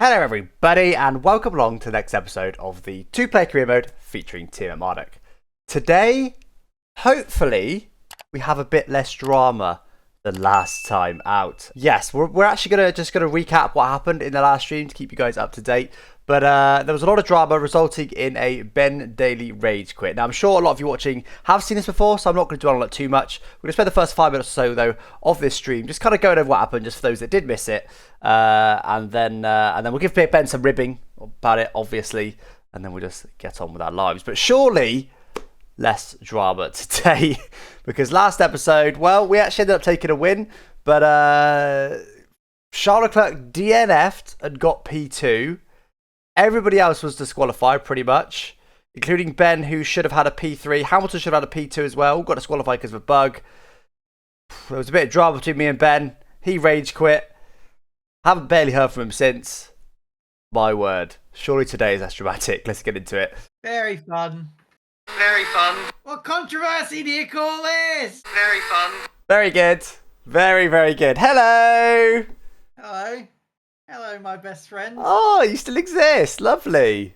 Hello everybody and welcome along to the next episode of the two-player career mode featuring Tiametmarduk. Today, hopefully, we have a bit less drama than last time out. Yes, we're actually gonna recap what happened in the last stream to keep you guys up to date. But there was a lot of drama resulting in a Ben Daily rage quit. Now, I'm sure a lot of you watching have seen this before, so I'm not going to dwell on it too much. We're going to spend the first 5 minutes or so, though, of this stream just kind of going over what happened, just for those that did miss it. And then we'll give Ben some ribbing about it, obviously, and then we'll just get on with our lives. But surely, less drama today, because last episode, well, we actually ended up taking a win, but Charles Leclerc DNF'd and got P2. Everybody else was disqualified, pretty much, including Ben, who should have had a P3. Hamilton should have had a P2 as well. Got disqualified because of a bug. There was a bit of drama between me and Ben. He rage quit. Haven't barely heard from him since. My word. Surely today is less dramatic. Let's get into it. Very fun. Very fun. What controversy do you call this? Very fun. Very good. Very, very good. Hello. Hello. Hello, my best friend. Oh, you still exist. Lovely.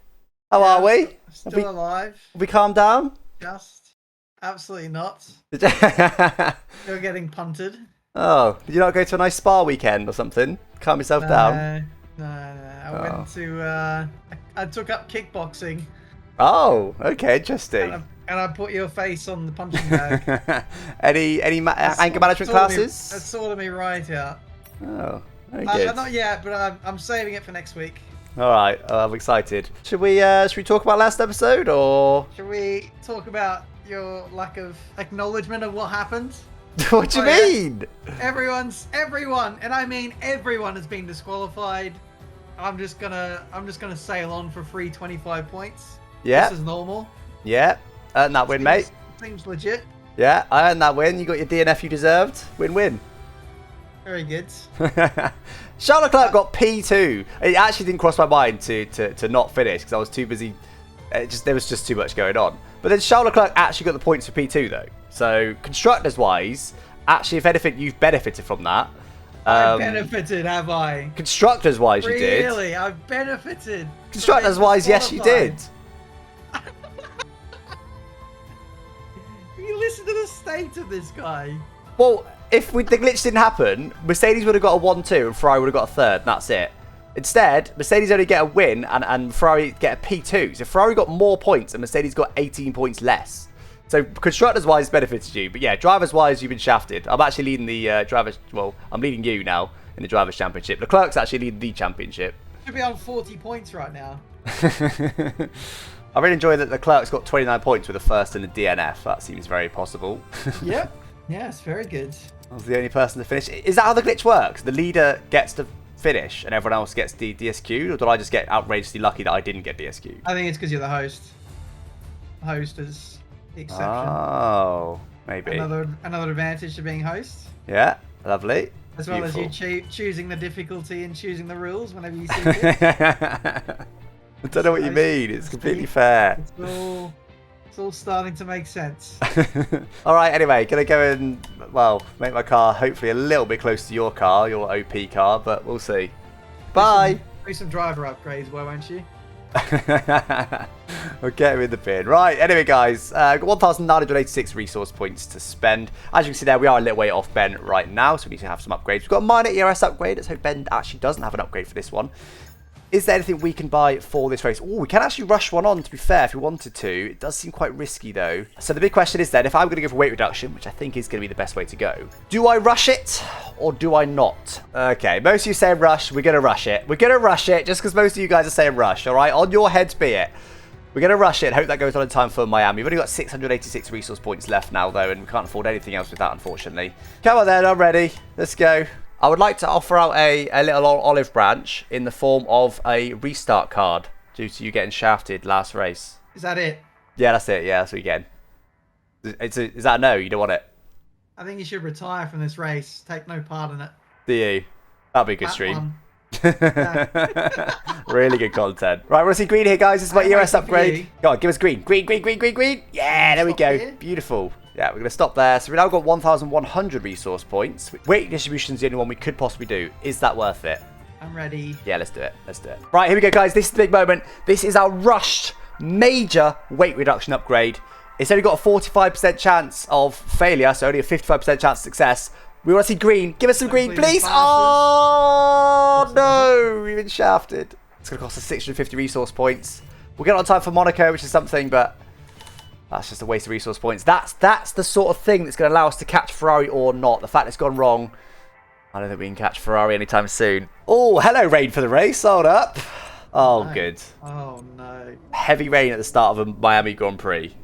How are we? Still alive. Have we calmed down? Just. Absolutely not. Still getting punted. Oh, did you not go to a nice spa weekend or something? Calm yourself down? No. I went to, I took up kickboxing. Oh, okay, interesting. And I put your face on the punching bag. Any anger management classes? That sorted me right out. Oh, very good. Not yet, but I'm saving it for next week. All right, I'm excited. Should we talk about last episode, or should we talk about your lack of acknowledgement of what happened? What do you mean? Everyone, and I mean everyone has been disqualified. I'm just gonna sail on for free 25 points. Yeah. This is normal. Yeah. Earned that win, mate. Seems legit. Yeah, I earned that win. You got your DNF you deserved. Win-win. Very good. Charles Leclerc got P2. It actually didn't cross my mind to not finish because I was too busy. There was just too much going on. But then Charles Leclerc actually got the points for P2 though. So constructors-wise, actually, if anything, you've benefited from that. I've benefited, have I? Constructors-wise, you did. Really? I've benefited. Constructors-wise, yes, you did. You listen to the state of this guy. Well, if the glitch didn't happen, Mercedes would have got a 1-2 and Ferrari would have got a third, and that's it. Instead, Mercedes only get a win and Ferrari get a P2. So Ferrari got more points and Mercedes got 18 points less. So constructors-wise, benefited you. But yeah, drivers-wise, you've been shafted. I'm actually leading the drivers... Well, I'm leading you now in the Drivers' Championship. Leclerc's actually leading the championship. Should be on 40 points right now. I really enjoy that Leclerc's got 29 points with the first in the DNF. That seems very possible. Yep. Yes, very good. I was the only person to finish. Is that how the glitch works? The leader gets to finish and everyone else gets DSQ'd? Or did I just get outrageously lucky that I didn't get DSQ'd? I think it's because you're the host. The host is the exception. Oh, maybe. Another advantage to being host. Yeah, lovely. As well Beautiful. As you choosing the difficulty and choosing the rules whenever you see it. I don't know what you mean. It's completely fair. It's all starting to make sense. All right, anyway, gonna go and, well, make my car hopefully a little bit closer to your car, your OP car, but we'll see. Bye. Do some driver upgrades, why won't you? We'll get him in the bin. Right, anyway, guys, got 1,986 resource points to spend. As you can see there, we are a little way off Ben right now, so we need to have some upgrades. We've got a minor ERS upgrade. Let's hope Ben actually doesn't have an upgrade for this one. Is there anything we can buy for this race? Oh, we can actually rush one on, to be fair, if we wanted to. It does seem quite risky, though. So the big question is then, if I'm going to go for weight reduction, which I think is going to be the best way to go, do I rush it or do I not? Okay, most of you say rush. We're going to rush it. We're going to rush it just because most of you guys are saying rush, all right? On your heads be it. We're going to rush it and hope that goes on in time for Miami. We've only got 686 resource points left now, though, and we can't afford anything else with that, unfortunately. Come on, then. I'm ready. Let's go. I would like to offer out a little olive branch in the form of a restart card due to you getting shafted last race. Is that it? Yeah, that's it. Yeah, that's what you get. Is that a no? You don't want it? I think you should retire from this race. Take no part in it. Do you? That'd be a good stream. Really good content. Right, we'll see green here, guys. This is my ERS upgrade. Go on, give us green. Green. Yeah, there we go. Here. Beautiful. Yeah, we're going to stop there. So we've now got 1,100 resource points. Weight distribution is the only one we could possibly do. Is that worth it? I'm ready. Yeah, let's do it. Let's do it. Right, here we go, guys. This is the big moment. This is our rushed major weight reduction upgrade. It's only got a 45% chance of failure, so only a 55% chance of success. We want to see green. Give us some green, please. Oh, no. We've been shafted. It's going to cost us 650 resource points. We'll get on time for Monaco, which is something, but that's just a waste of resource points. That's the sort of thing that's going to allow us to catch Ferrari or not. The fact it's gone wrong, I don't think we can catch Ferrari anytime soon. Oh, hello, rain for the race. Hold up. Oh, no. Good. Oh, no. Heavy rain at the start of a Miami Grand Prix.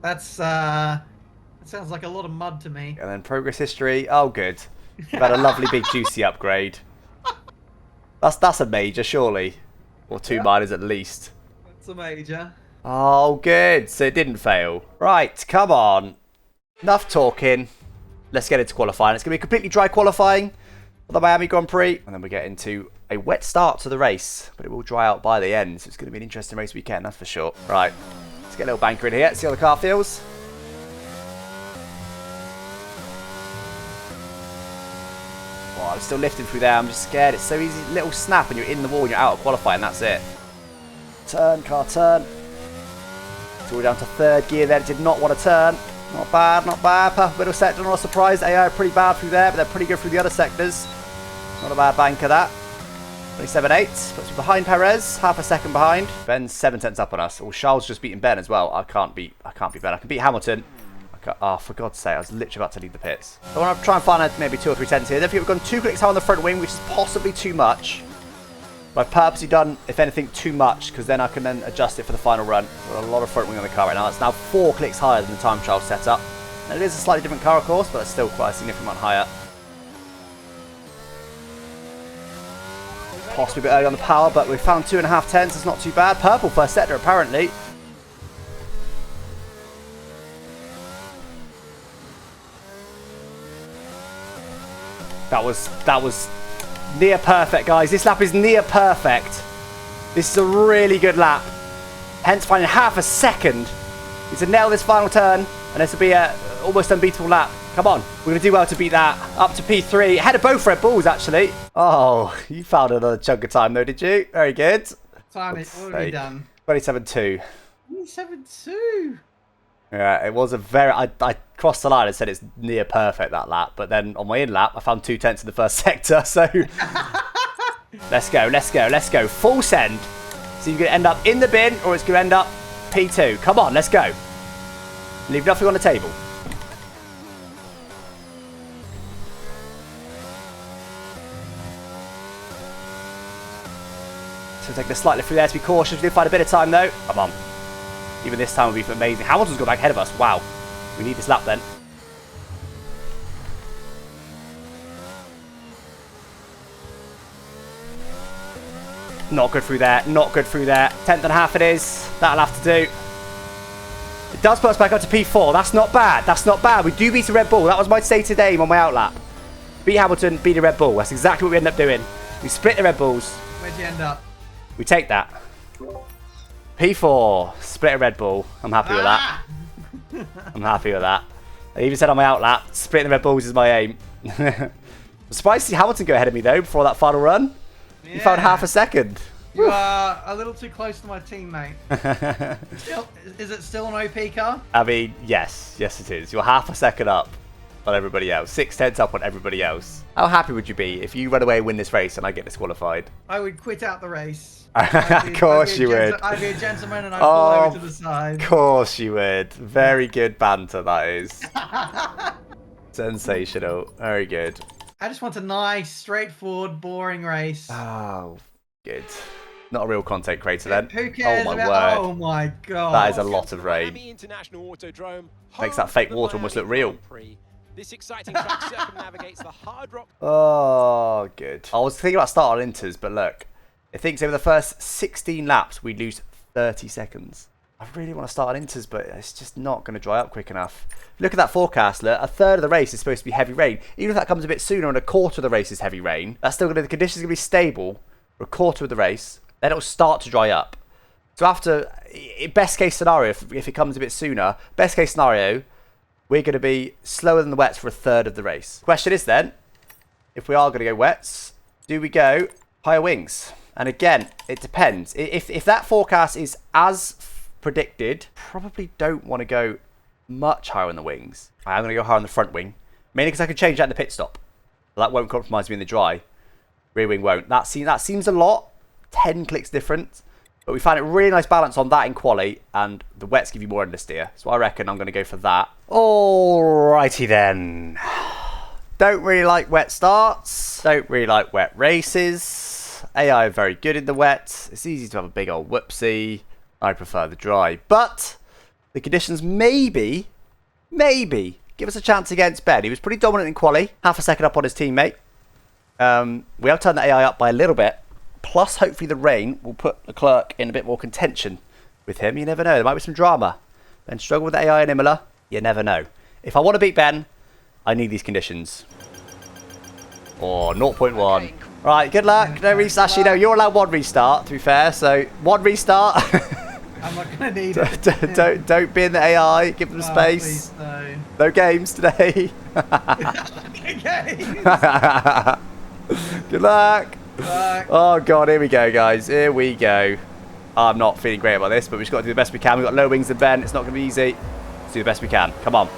That's, that sounds like a lot of mud to me. And then progress history. Oh, good. We've had a lovely big juicy upgrade. That's a major, surely. Or two minors at least. That's a major. Oh, good. So it didn't fail. Right, come on. Enough talking. Let's get into qualifying. It's going to be completely dry qualifying for the Miami Grand Prix. And then we get into a wet start to the race. But it will dry out by the end. So it's going to be an interesting race weekend, that's for sure. Right, let's get a little banker in here. See how the car feels. Oh, I'm still lifting through there. I'm just scared. It's so easy. Little snap and you're in the wall and you're out of qualifying. That's it. Turn, car, turn. So we're down to third gear there. It did not want to turn. Not bad, not bad. Purple middle sector, not a surprise. AI are pretty bad through there, but they're pretty good through the other sectors. Not a bad banker, that. 27.8. Puts me behind Perez. Half a second behind. Ben's 7 tenths up on us. Oh, Charles just beating Ben as well. I can't beat Ben. I can beat Hamilton. Oh, for God's sake, I was literally about to leave the pits. I want to try and find maybe 2 or 3 tenths here. Don't forget we've gone 2 clicks high on the front wing, which is possibly too much. But I've purposely done, if anything, too much, because then I can then adjust it for the final run. Got a lot of front wing on the car right now. It's now 4 clicks higher than the time trial setup. And it is a slightly different car, of course, but it's still quite a significant amount higher. Possibly a bit early on the power, but we found 2.5 tenths. It's not too bad. Purple first sector, apparently. That was near perfect, guys. This lap is near perfect. This is a really good lap. Hence finding half a second. Need to nail this final turn, and this will be a almost unbeatable lap. Come on, we're going to do well to beat that. Up to P3. Ahead of both Red Bulls, actually. Oh, you found another chunk of time, though, did you? Very good. Time is already done. 27.2. 27.2. Yeah, it was a very... I crossed the line and said it's near perfect, that lap. But then on my in lap, I found 2 tenths in the first sector. So let's go, let's go, let's go. Full send. So you're going to end up in the bin or it's going to end up P2. Come on, let's go. Leave nothing on the table. So take the slight lift through there to be cautious. We did find a bit of time though. Come on. Even this time would be amazing. Hamilton's got back ahead of us. Wow. We need this lap then. Not good through there. Not good through there. 10th and a half it is. That'll have to do. It does put us back up to P4. That's not bad. That's not bad. We do beat a Red Bull. That was my stated aim on my outlap. Beat Hamilton, beat a Red Bull. That's exactly what we end up doing. We split the Red Bulls. Where'd you end up? We take that. P4. Split a Red Bull. I'm happy with that. I'm happy with that. I even said on my outlap, splitting the Red Bulls is my aim. I'm surprised to see Hamilton go ahead of me though before that final run. Yeah. He found half a second. You are a little too close to my teammate. Is it still an OP car? I mean, yes. Yes, it is. You're half a second up on everybody else. 6 tenths up on everybody else. How happy would you be if you run away and win this race and I get disqualified? I would quit out the race. Of course you would. I'd be a gentleman and I'd pull over to the side. Of course you would. Very good banter, that is. Sensational. Very good. I just want a nice, straightforward, boring race. Oh, good. Not a real content creator then. Who cares oh my about... word. Oh my god. That is a lot of rain. Makes that fake water almost look real. This exciting track circumnavigates the hard rock. Oh, good. I was thinking about starting on inters, but look. It thinks over the first 16 laps, we'd lose 30 seconds. I really want to start on inters, but it's just not going to dry up quick enough. Look at that forecast. Look, a third of the race is supposed to be heavy rain. Even if that comes a bit sooner and a quarter of the race is heavy rain, that's still going to, the conditions are going to be stable for a quarter of the race. Then it'll start to dry up. So after, best case scenario, if it comes a bit sooner, best case scenario, we're going to be slower than the wets for a third of the race. Question is then, if we are going to go wets, do we go higher wings. And again, it depends. If that forecast is as predicted, probably don't want to go much higher on the wings. I'm going to go higher on the front wing, mainly because I can change that in the pit stop. That won't compromise me in the dry. Rear wing won't. That seems a lot. 10 clicks different. But we found a really nice balance on that in quali, and the wets give you more understeer. So I reckon I'm going to go for that. Alrighty then. Don't really like wet starts. Don't really like wet races. AI are very good in the wet. It's easy to have a big old whoopsie. I prefer the dry. But the conditions maybe give us a chance against Ben. He was pretty dominant in quali. Half a second up on his teammate. We have turned the AI up by a little bit. Plus, hopefully the rain will put Leclerc in a bit more contention with him. You never know. There might be some drama. Ben struggle with the AI in Imola. You never know. If I want to beat Ben, I need these conditions. Or 0.1. Right, good luck. No restart. Actually, no, you're allowed one restart, to be fair. So, one restart. I'm not going to need it. Don't be in the AI. Give them space. Please, no. No games today. Good luck. Oh, God. Here we go, guys. Here we go. I'm not feeling great about this, but we've just got to do the best we can. We've got low wings than Ben. It's not going to be easy. Let's do the best we can. Come on.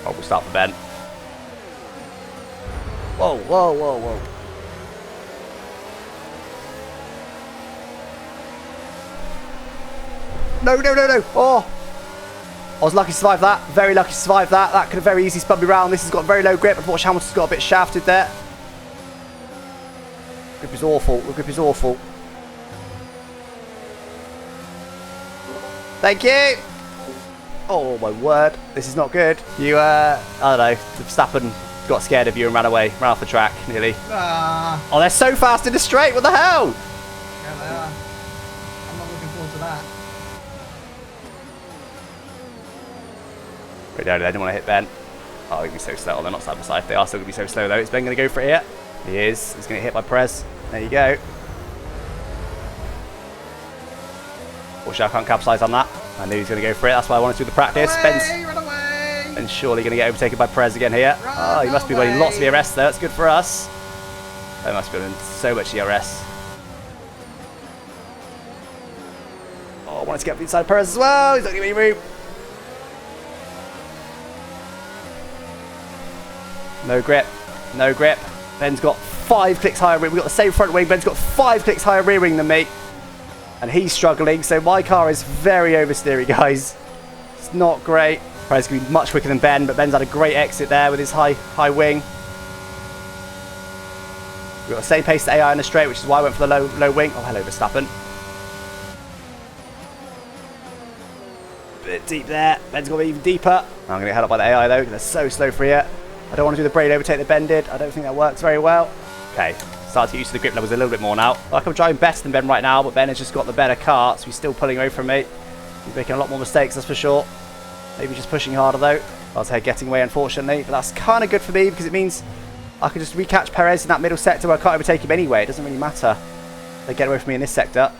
Oh, we'll start for Ben. Whoa, whoa, whoa, whoa. No, no, no, no. Oh. I was lucky to survive that. Very lucky to survive that. That could have very easily spun me round. This has got very low grip. Unfortunately, Hamilton's got a bit shafted there. Grip is awful. The grip is awful. Thank you. Oh, my word. This is not good. You, I don't know. Verstappen got scared of you and ran away. Ran off the track, nearly. Oh, they're so fast in the straight. What the hell? Yeah, they are. I'm not looking forward to that. Wait, no, they didn't want to hit Ben. Oh, they're going to be so slow. Oh, they're not side by side. They are still going to be so slow, though. Is Ben going to go for it here? He is. He's going to get hit by Perez. There you go. Fortunately, I can't capitalise on that. I knew he was going to go for it. That's why I wanted to do the practice. Run away! Ben's surely going to get overtaken by Perez again here. Oh, he must be winning lots of ERS, though. That's good for us. They must be winning so much ERS. Oh, I wanted to get inside Perez as well. He's not giving me room. No grip. No grip. Ben's got 5 clicks higher rear. We've got the same front wing. Ben's got 5 clicks higher rear wing than me. And he's struggling. So my car is very oversteery, guys. It's not great. Perez going to be much quicker than Ben, but Ben's had a great exit there with his high wing. We've got the same pace as AI in the straight, which is why I went for the low wing. Oh, hello, Verstappen. Bit deep there. Ben's going to be even deeper. I'm going to get held up by the AI, though, because they're so slow for here. I don't want to do the braid overtake that Ben did. I don't think that works very well. Okay, start to get used to the grip levels a little bit more now. Like I'm driving better than Ben right now, but Ben has just got the better car, so he's still pulling away from me. He's making a lot more mistakes, that's for sure. Maybe just pushing harder, though. I was getting away, unfortunately. But that's kind of good for me, because it means I can just recatch Perez in that middle sector where I can't overtake him anyway. It doesn't really matter. They get away from me in this sector.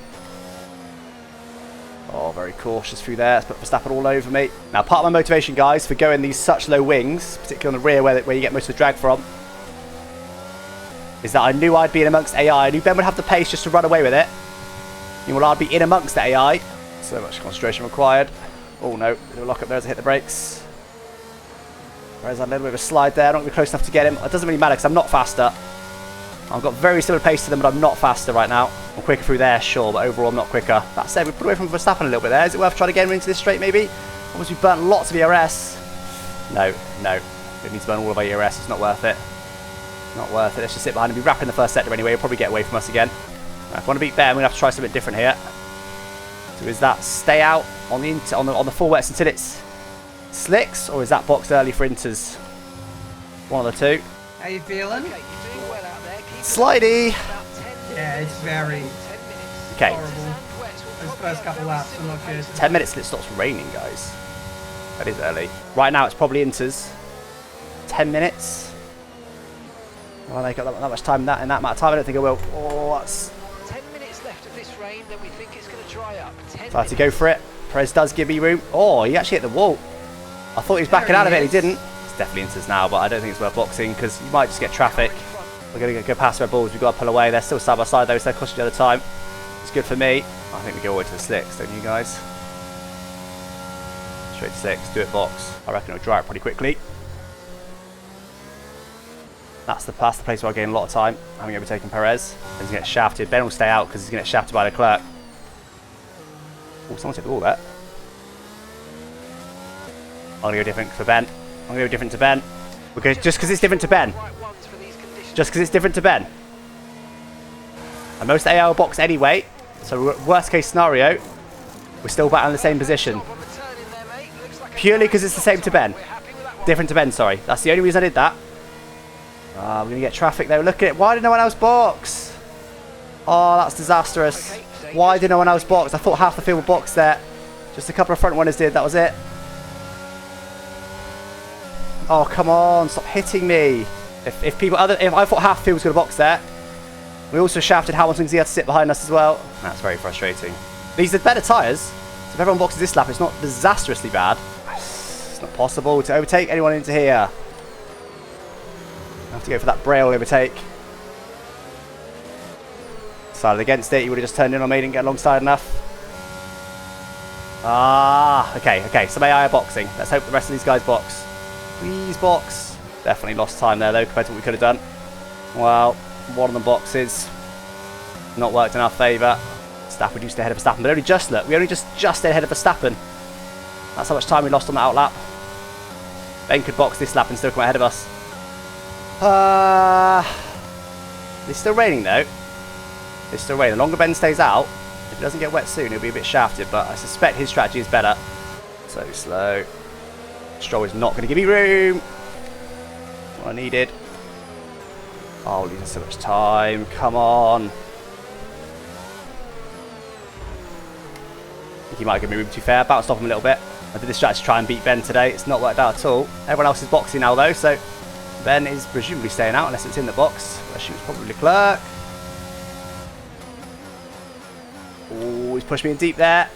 Oh, very cautious through there. Let's put Verstappen all over me. Now, part of my motivation, guys, for going these such low wings, particularly on the rear where you get most of the drag from, is that I knew I'd be in amongst AI. I knew Ben would have the pace just to run away with it. Well, I'd be in amongst the AI. So much concentration required. Oh, no. A little lock up there as I hit the brakes. Whereas I had a little bit of a slide there. Not going to be close enough to get him. It doesn't really matter because I'm not faster. I've got very similar pace to them, but I'm not faster right now. I'm quicker through there, sure, but overall I'm not quicker. That said, we put away from Verstappen a little bit there. Is it worth trying to get him into this straight, maybe? Obviously, we've burnt lots of ERS. No, no. We need to burn all of our ERS. It's not worth it. Not worth it. Let's just sit behind and be wrapping the first sector anyway. He'll probably get away from us again. If I want to beat Ben, we're going to have to try something different here. So is that stay out on the full wets until it's slicks, or is that box early for inters? One of the two. How you feeling? Slidey. Yeah, it's very horrible. Those first couple laps are not good. 10 minutes till it stops raining, guys. That is early. Right now it's probably inters. 10 minutes. Well, they got that much time in that amount of time. I don't think I will. Oh, that's 10 minutes left of this rain, then we think it's going to dry up. So I have to go for it. Perez does give me room. Oh, he actually hit the wall. I thought he was backing out of it, he didn't. It's definitely Inter's now, but I don't think it's worth boxing because you might just get traffic. We're going to go past Red Bulls, we've got to pull away. They're still side by side though, so they're costing each other time. It's good for me. I think we go all the way to the slicks, don't you guys? Straight to six, do it box. I reckon it'll dry it pretty quickly. That's the place where I gain a lot of time. Having overtaken Perez. He's going to get shafted. Ben will stay out because he's going to get shafted by Leclerc. Oh, someone took the wall there. I'm going to go different for Ben. I'm going to go different to Ben. Just because it's different to Ben. Just because it's different to Ben. And most AI will box anyway. So worst case scenario, we're still battling the same position. Purely because it's the same to Ben. Different to Ben, sorry. That's the only reason I did that. We're going to get traffic though. Look at it. Why did no one else box? Oh, that's disastrous. Why did no one else box? I thought half the field would box there. Just a couple of front runners did. That was it. Oh, come on. Stop hitting me. If I thought half the field was going to box there. We also shafted Hamilton because he had to sit behind us as well. That's very frustrating. These are better tyres. So if everyone boxes this lap, it's not disastrously bad. It's not possible to overtake anyone into here. I have to go for that Braille overtake. Decided against it. He would have just turned in on me, didn't get alongside enough. Okay. Some AI are boxing. Let's hope the rest of these guys box. Please box. Definitely lost time there though compared to what we could have done. Well, one of the boxes not worked in our favour. Verstappen reduced ahead of Verstappen, but only just look. We only just ahead of Verstappen. That's how much time we lost on that outlap. Ben could box this lap and still come ahead of us. It's still raining though. It's still raining. The longer Ben stays out, if it doesn't get wet soon, he'll be a bit shafted, but I suspect his strategy is better. So slow. Stroll is not going to give me room. What I needed. Oh, losing so much time. Come on. I think he might give me room, to be fair. Bounced off him a little bit. I did this strategy to try and beat Ben today. It's not worked out at all. Everyone else is boxing now though, so Ben is presumably staying out unless it's in the box. I assume it's probably Leclerc. Oh, he's pushed me in deep there.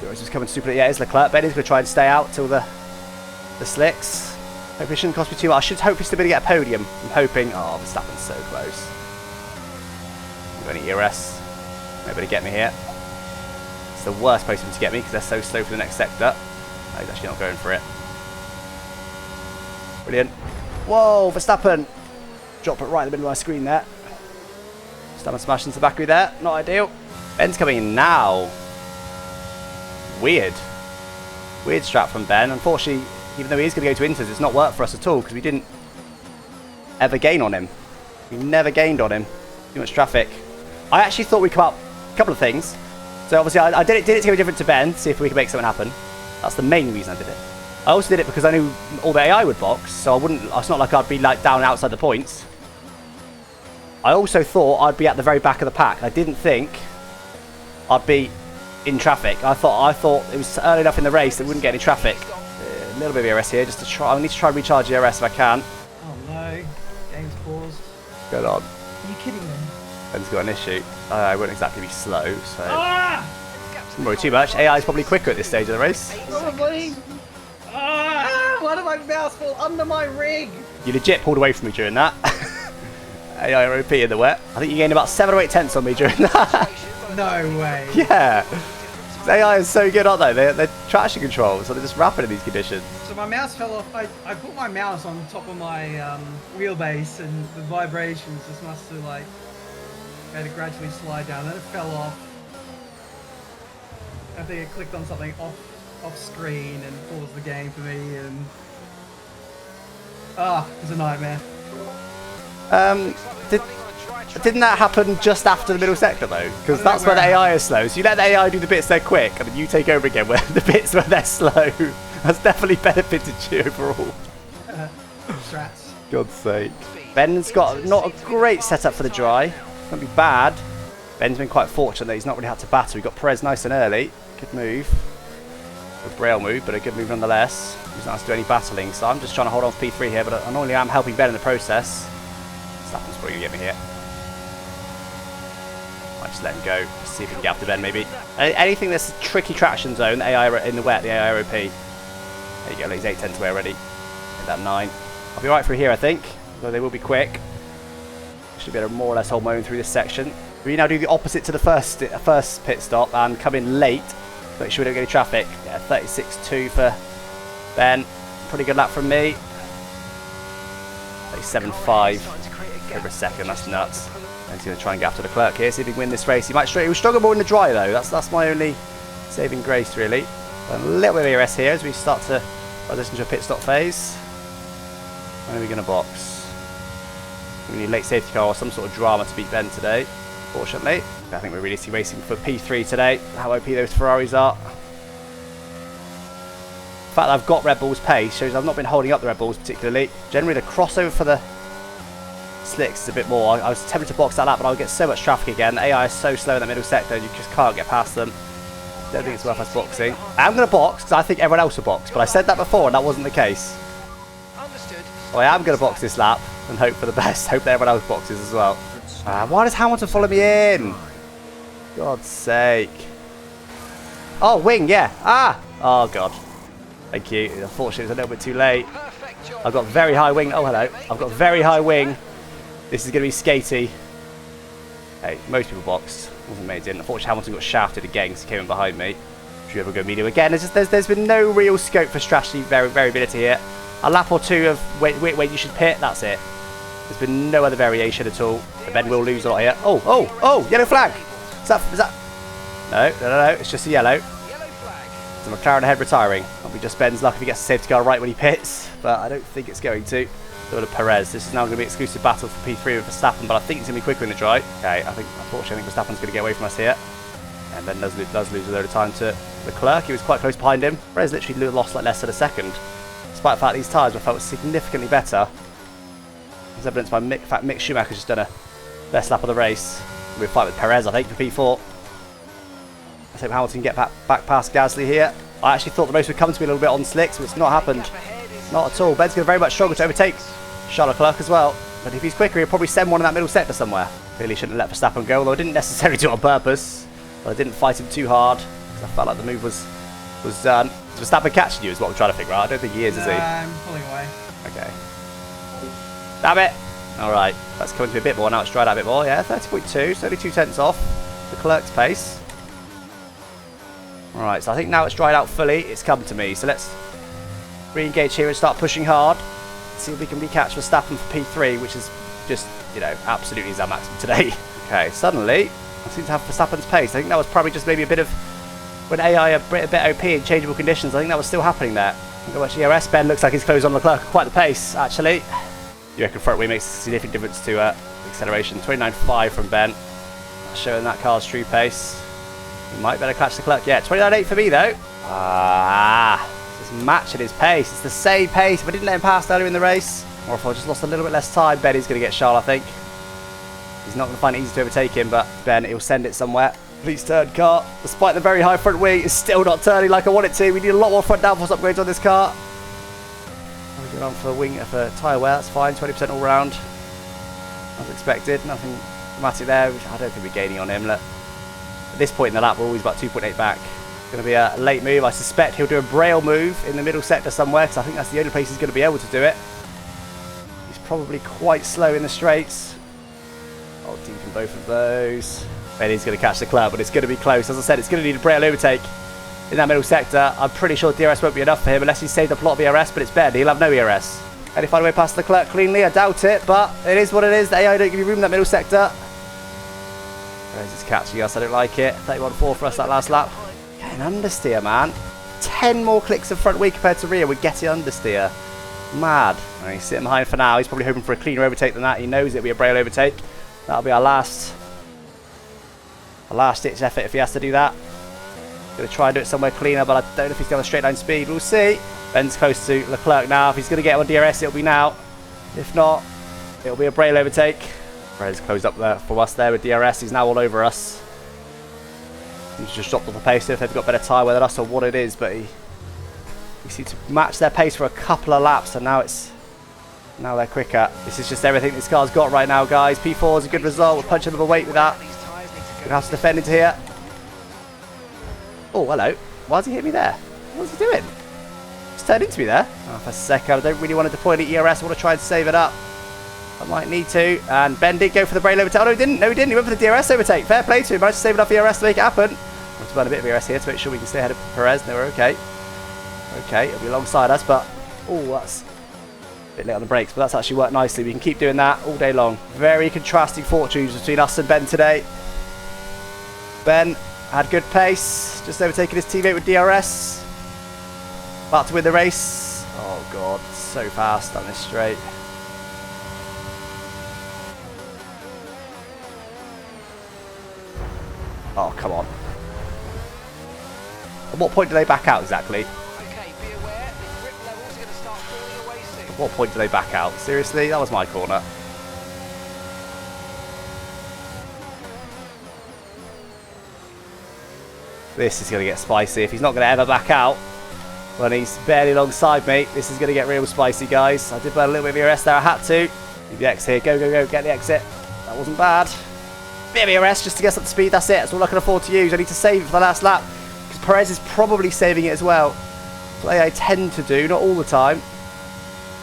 He's just coming super. Yeah, it's Leclerc. Ben is going to try and stay out till the slicks. Hopefully it shouldn't cost me too much. I should hopefully still be able to get a podium. I'm hoping. Oh, Verstappen's so close. I've got any ERS. Nobody get me here. It's the worst place for them to get me because they're so slow for the next sector. No, he's actually not going for it. Brilliant. Whoa, Verstappen. Drop it right in the middle of my screen there. Verstappen smashed into the back of me there. Not ideal. Ben's coming in now. Weird. Weird strat from Ben. Unfortunately, even though he is going to go to Inters, it's not worked for us at all because we didn't ever gain on him. We never gained on him. Too much traffic. I actually thought we'd come up a couple of things. So obviously I did it to go different to Ben, see if we could make something happen. That's the main reason I did it. I also did it because I knew all the AI would box, so it's not like I'd be like down outside the points. I also thought I'd be at the very back of the pack. I didn't think I'd be in traffic. I thought it was early enough in the race that we wouldn't get any traffic. A little bit of ERS here, just to try. I need to try and recharge the ERS if I can. Oh no, game's paused. What's going on? Are you kidding me? Ben's got an issue. I won't exactly be slow, so don't worry too much. AI is probably quicker at this stage of the race. Probably. Why did my mouse fall under my rig? You legit pulled away from me during that. AI OP in the wet. I think you gained about 7 or 8 tenths on me during that. No way. Yeah. AI is so good, aren't they? They're traction control, so they're just rapid in these conditions. So my mouse fell off. I put my mouse on top of my wheelbase, and the vibrations just must have like made it gradually slide down. Then it fell off. I think it clicked on something off screen and paused the game for me, and it was a nightmare. Didn't that happen just after the middle sector though? Because that's where the AI is slow. So you let the AI do the bits they're quick, and then you take over again where the bits where they're slow. That's definitely benefited you overall. Strats. God's sake. Ben's got not a great setup for the dry. Won't be bad. Ben's been quite fortunate that he's not really had to battle. He got Perez nice and early. Good move. A braille move, but a good move nonetheless. He's not has to do any battling, so I'm just trying to hold on for P3 here, but I normally am helping Ben in the process. Verstappen's probably going to get me here. Just let him go. See if we can get up to Ben maybe. Anything that's a tricky traction zone, the AI in the wet, the AIROP. There you go, he's 8 tenths away already. Hit that 9. I'll be right through here, I think. Though they will be quick. Should be able to more or less hold my own through this section. We now do the opposite to the first pit stop and come in late. Make sure we don't get any traffic. Yeah, 36.2 for Ben. Pretty good lap from me. 37.5 over a second. That's nuts. And he's going to try and get after the clerk here. See if he can win this race. He might struggle more in the dry though. That's my only saving grace really. A little bit of ERS here as we start to transition to a pit stop phase. When are we going to box? We need a late safety car or some sort of drama to beat Ben today, fortunately. I think we're really racing for P3 today. How OP those Ferraris are. The fact that I've got Red Bull's pace shows I've not been holding up the Red Bulls particularly. Generally the crossover for the slicks is a bit more. I was tempted to box that lap, but I would get so much traffic again. The AI is so slow in that middle sector, you just can't get past them. Don't think it's worth us boxing. I'm going to box because I think everyone else will box, but I said that before and that wasn't the case. So I am going to box this lap and hope for the best. Hope that everyone else boxes as well. Why does Hamilton follow me in? God's sake. Oh, wing, yeah. Oh, God. Thank you. Unfortunately, it's a little bit too late. I've got very high wing. Oh, hello. I've got very high wing. This is going to be skatey. Hey, most people boxed. Wasn't me, didn't. Unfortunately, Hamilton got shafted again because he came in behind me. Should we ever go medium again? There's been no real scope for strategy variability here. A lap or two of when you should pit, that's it. There's been no other variation at all. The Ben will lose a lot here. Oh, yellow flag. Is that? No, it's just a yellow. It's a McLaren ahead retiring. That'll be just Ben's luck if he gets the safety car right when he pits, but I don't think it's going to. Go to Perez. This is now going to be an exclusive battle for P3 with Verstappen, but I think it's going to be quicker in the dry. Okay, unfortunately, I think Verstappen's going to get away from us here. And Ben does lose a load of time to Leclerc. He was quite close behind him. Perez literally lost like less than a second. Despite the fact these tyres were felt significantly better. As evidenced by Mick Schumacher's just done a best lap of the race. We'll fight with Perez, I think, for P4. Let's hope Hamilton get back past Gasly here. I actually thought the race would come to me a little bit on slicks, but it's not happened. Not at all. Ben's going to very much struggle to overtake Charles Leclerc as well. But if he's quicker, he'll probably send one in that middle sector somewhere. Clearly shouldn't have let Verstappen go, although I didn't necessarily do it on purpose. But I didn't fight him too hard, because I felt like the move was done. Is Verstappen catching you is what I'm trying to figure out. I don't think he is he? I'm pulling away. Okay. Damn it! Alright, that's coming to me a bit more now. It's dried out a bit more. Yeah, 30.2, so only 2 tenths off Leclerc's pace. Alright, so I think now it's dried out fully. It's come to me. So let's re-engage here and start pushing hard. See if we can recatch Verstappen for P3, which is just, you know, absolutely is our maximum today. Okay, suddenly, I seem to have Verstappen's pace. I think that was probably just maybe a bit of when AI are a bit OP in changeable conditions. I think that was still happening there. Go watch ERS. Ben looks like he's closed on Leclerc quite the pace, actually. You reckon front wing makes a significant difference to acceleration. 29.5 from Ben. Showing that car's true pace. He might better catch Leclerc. Yeah, 29.8 for me, though. Just matching his pace. It's the same pace. If I didn't let him pass earlier in the race, or if I just lost a little bit less time, Benny's going to get Charles, I think. He's not going to find it easy to overtake him, but Ben, he'll send it somewhere. Please turn, car. Despite the very high front wing, it's still not turning like I want it to. We need a lot more front downforce upgrades on this car. I'm going on for tyre wear. That's fine. 20% all round. As expected. Nothing dramatic there. I don't think we're gaining on him. Look. At this point in the lap, we're always about 2.8 back. Going to be a late move. I suspect he'll do a braille move in the middle sector somewhere, because I think that's the only place he's going to be able to do it. He's probably quite slow in the straights. Oh, deep in both of those. Ben is going to catch the club, but it's going to be close. As I said, it's going to need a braille overtake in that middle sector. I'm pretty sure DRS won't be enough for him unless he's saved up a lot of ERS, but it's Ben. He'll have no ERS. Can he find a way past Leclerc cleanly? I doubt it, but it is what it is. The AI don't give you room in that middle sector. Perez is catching us. I don't like it. 31.4 for us that last lap. Getting understeer, man. 10 more clicks of front wing compared to rear. We're getting understeer. Mad. And he's sitting behind for now. He's probably hoping for a cleaner overtake than that. He knows it'll be a braille overtake. That'll be our last ditch effort if he has to do that. Going to try and do it somewhere cleaner, but I don't know if he's going to straight line speed. We'll see. Ben's close to Leclerc now. If he's going to get on DRS, it'll be now. If not, it'll be a braille overtake. Perez closed up there for us there with DRS. He's now all over us. He's just dropped off the pace if they've got better tyre weather than us or what it is, but he seem to match their pace for a couple of laps, and now they're quicker. This is just everything this car's got right now, guys. P4 is a good result. We're punching above weight with that. Gonna have to defend into here. Oh, hello. Why does he hit me there? What's he doing? Just turned into me there. Oh, for a second, I don't really want to deploy the ERS. I want to try and save it up. I might need to. And Ben did go for the brain overtake. Oh, no, he didn't. No, he didn't. He went for the DRS overtake. Fair play to him. Managed to save enough ERS to make it happen. I want to burn a bit of ERS here to make sure we can stay ahead of Perez. No, we're okay. Okay, it'll be alongside us, but... Oh, that's a bit late on the brakes, but that's actually worked nicely. We can keep doing that all day long. Very contrasting fortunes between us and Ben today. Ben had good pace, just overtaking his teammate with DRS. About to win the race. Oh god, so fast down this straight. Oh, come on. At what point do they back out exactly? Okay, be aware, the grip levels are going to start falling away soon. At what point do they back out? Seriously? That was my corner. This is going to get spicy. If he's not going to ever back out when he's barely alongside me, this is going to get real spicy, guys. I did burn a little bit of ERS there. I had to. Leave the X here. Go, go, go. Get the exit. That wasn't bad. Bit of ERS just to get us up to speed. That's it. That's all I can afford to use. I need to save it for the last lap because Perez is probably saving it as well. That's what I tend to do. Not all the time.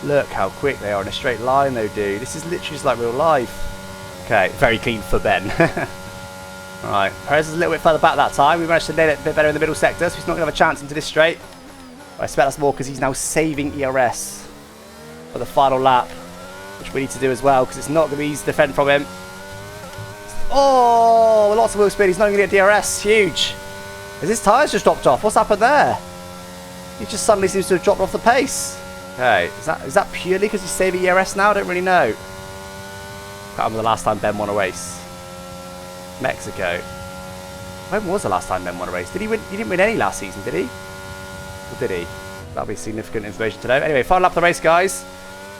Look how quick they are in a straight line, though, dude. This is literally just like real life. Okay. Very clean for Ben. Alright, Perez is a little bit further back that time. We managed to nail it a bit better in the middle sector, so he's not going to have a chance into this straight. I expect that's more because he's now saving ERS for the final lap, which we need to do as well, because it's not going to be easy to defend from him. Oh, lots of wheel speed. He's not going to get DRS. Huge. Has his tyres just dropped off? What's happened there? He just suddenly seems to have dropped off the pace. Okay, is that purely because he's saving ERS now? I don't really know. Can't remember the last time Ben won a race. Mexico. When was the last time Ben won a race? Did he win? He didn't win any last season, did he? Or did he? That'll be significant information to know. Anyway, final lap of the race, guys.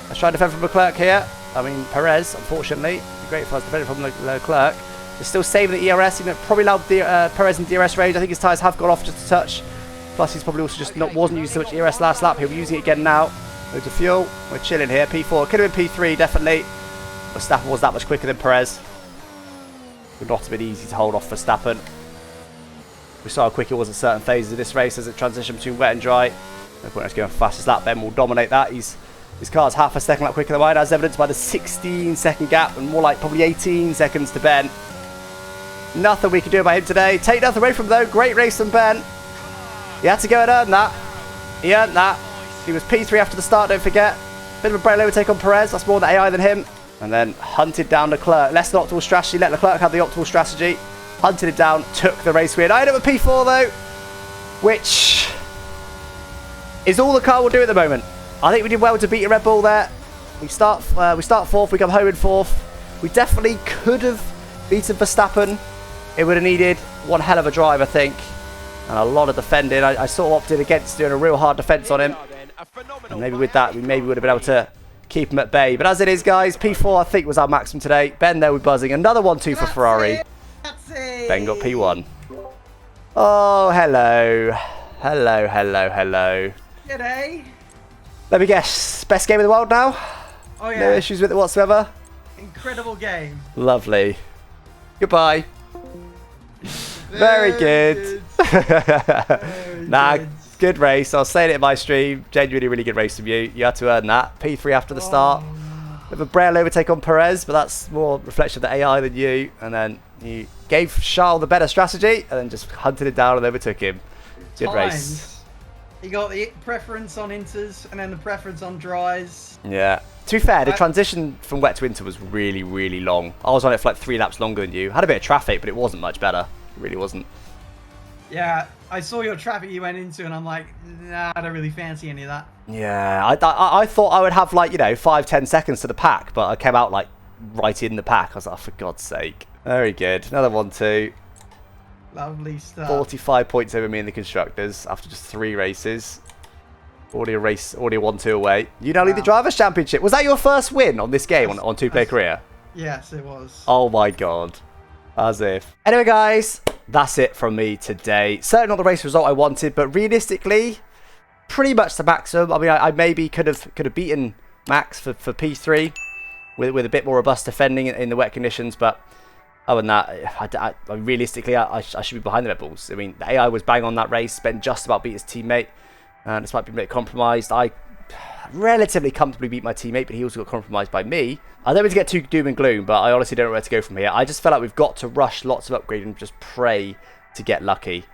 Let's try to defend from Leclerc here. I mean, Perez, unfortunately. It'd be great if I was defending from Leclerc. They're still saving the ERS. Even probably allowed Perez in DRS range. I think his tyres have gone off just a touch. Plus, he's probably also just wasn't using so much ERS last lap. He'll be using it again now. Loads of fuel. We're chilling here. P4. Could have been P3, definitely. Verstappen was that much quicker than Perez. Would not have been easy to hold off Verstappen. We saw how quick it was at certain phases of this race as it transitioned between wet and dry. No point in us going for fastest lap. Ben will dominate that. His car's half a second lap quicker than mine, as evidenced by the 16-second gap and more like probably 18 seconds to Ben. Nothing we can do about him today. Take nothing away from him, though. Great race from Ben. He had to go and earn that. He earned that. He was P3 after the start, don't forget. Bit of a brain overtake on Perez. That's more the AI than him. And then hunted down Leclerc. Less than optimal strategy. Let Leclerc have the optimal strategy. Hunted it down. Took the race win. I ended up with P4 though. Which is all the car will do at the moment. I think we did well to beat a Red Bull there. We start fourth. We come home in fourth. We definitely could have beaten Verstappen. It would have needed one hell of a drive, I think. And a lot of defending. I sort of opted against doing a real hard defence on him. And maybe with that, we maybe would have been able to keep him at bay. But as it is, guys, P4 I think was our maximum today. Ben there with buzzing. Another 1-2 for Ferrari. Ben got P1. Oh, hello. Hello, hello, hello. G'day. Let me guess. Best game in the world now? Oh yeah. No issues with it whatsoever? Incredible game. Lovely. Goodbye. Very good. Nah, good race. I was saying it in my stream. Genuinely really good race from you. You had to earn that. P3 after the start. With a braille overtake on Perez, but that's more reflection of the AI than you. And then you gave Charles the better strategy and then just hunted it down and overtook him. Good race. You got the preference on inters and then the preference on dries. Yeah. To be fair, the transition from wet to winter was really, really long. I was on it for like 3 laps longer than you. Had a bit of traffic, but it wasn't much better. It really wasn't. Yeah, I saw your traffic you went into and I'm like, nah, I don't really fancy any of that. Yeah, I thought I would have like, 5-10 seconds to the pack, but I came out like right in the pack. I was like, oh, for God's sake. Very good. Another 1-2. Lovely stuff. 45 points over me in the constructors after just 3 races. Already a 1-2 away. You now lead the Drivers' Championship. Was that your first win on this game on two-player career? Yes, it was. Oh my God. As if. Anyway, guys, that's it from me today. Certainly not the race result I wanted, but realistically, pretty much the maximum. I mean, I maybe could have beaten Max for P3 with a bit more robust defending in the wet conditions, but Other than that, realistically, I should be behind the Red Bulls. I mean, the AI was bang on that race. Ben just about beat his teammate. Despite being a bit compromised, I relatively comfortably beat my teammate, but he also got compromised by me. I don't mean to get too doom and gloom, but I honestly don't know where to go from here. I just feel like we've got to rush lots of upgrade and just pray to get lucky.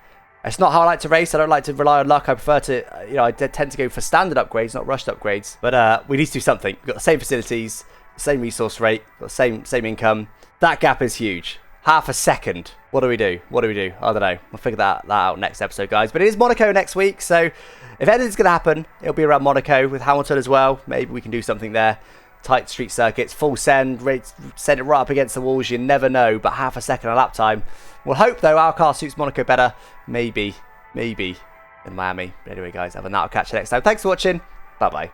It's not how I like to race. I don't like to rely on luck. I prefer to, I tend to go for standard upgrades, not rushed upgrades. But we need to do something. We've got the same facilities, the same resource rate, got the same income. That gap is huge. Half a second. What do we do? I don't know. We'll figure that out next episode, guys. But it is Monaco next week, so if anything's going to happen, it'll be around Monaco with Hamilton as well. Maybe we can do something there. Tight street circuits, full send it right up against the walls. You never know, but half a second a lap time. We'll hope, though, our car suits Monaco better. Maybe, than Miami. But anyway, guys, other than that, I'll catch you next time. Thanks for watching. Bye-bye.